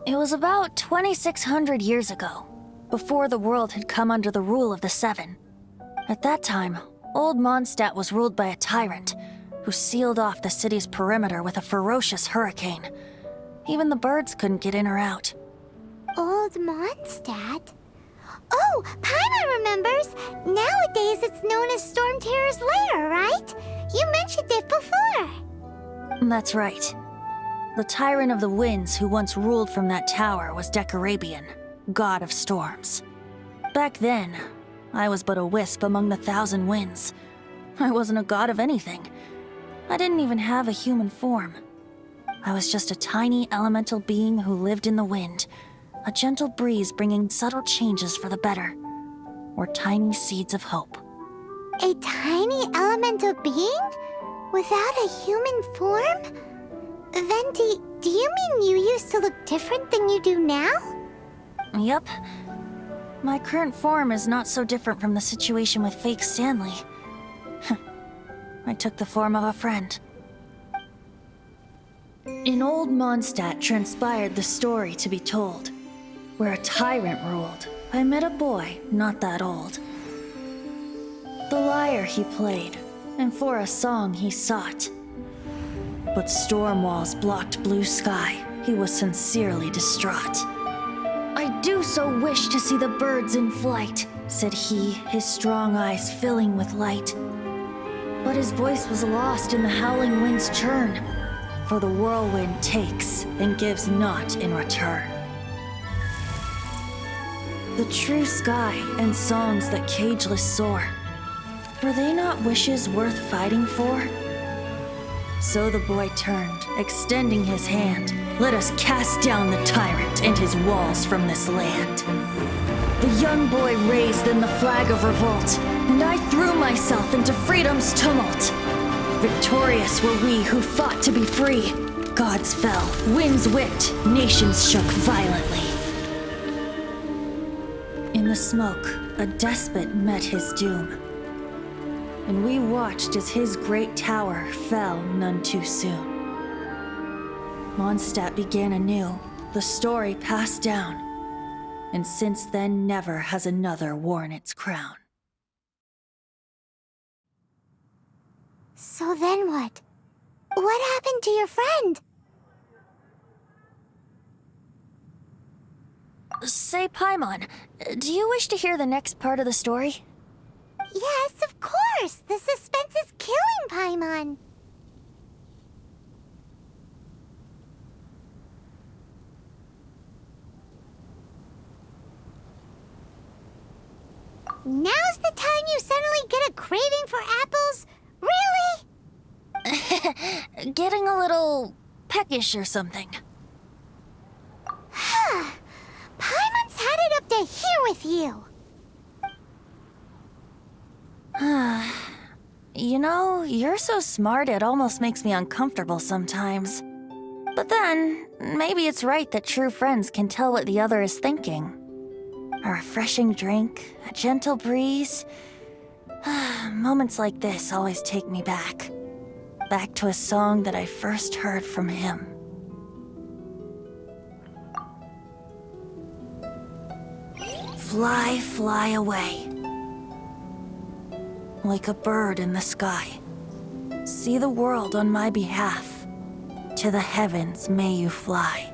It was about 2,600 years ago, before the world had come under the rule of the Seven. At that time, Old Mondstadt was ruled by a tyrant who sealed off the city's perimeter with a ferocious hurricane. Even the birds couldn't get in or out. Old Mondstadt? Oh, Paimon remembers! Nowadays it's known as Storm Terror's lair, right? You mentioned it before. That's right. The tyrant of the winds who once ruled from that tower was Decarabian, god of storms. Back then, I was but a wisp among the thousand winds. I wasn't a god of anything. I didn't even have a human form. I was just a tiny elemental being who lived in the wind, a gentle breeze bringing subtle changes for the better, or tiny seeds of hope. A tiny elemental being? Without a human form? Then do you mean you used to look different than you do now? Yep. My current form is not so different from the situation with fake Stanley. I took the form of a friend. In Old Mondstadt transpired the story to be told. Where a tyrant ruled, I met a boy not that old. The lyre he played, and for a song he sought. But storm walls blocked blue sky, he was sincerely distraught. "I do so wish to see the birds in flight," said he, his strong eyes filling with light. But his voice was lost in the howling wind's churn, for the whirlwind takes and gives not in return. The true sky and songs that cageless soar, were they not wishes worth fighting for? So the boy turned, extending his hand. "Let us cast down the tyrant and his walls from this land." The young boy raised then the flag of revolt, and I threw myself into freedom's tumult. Victorious were we who fought to be free. Gods fell, winds whipped, nations shook violently. In the smoke, a despot met his doom, and we watched as his great tower fell none too soon. Mondstadt began anew, the story passed down, and since then never has another worn its crown. So then what? What happened to your friend? Say, Paimon, do you wish to hear the next part of the story? Yes, of course! The suspense is killing, Paimon! Now's the time you suddenly get a craving for apples? Really? Getting a little peckish or something. Paimon's had it up to here with you! You know, you're so smart it almost makes me uncomfortable sometimes. But then, maybe it's right that true friends can tell what the other is thinking. A refreshing drink, a gentle breeze. Moments like this always take me back. Back to a song that I first heard from him. Fly, fly away. Like a bird in the sky. See the world on my behalf. To the heavens may you fly.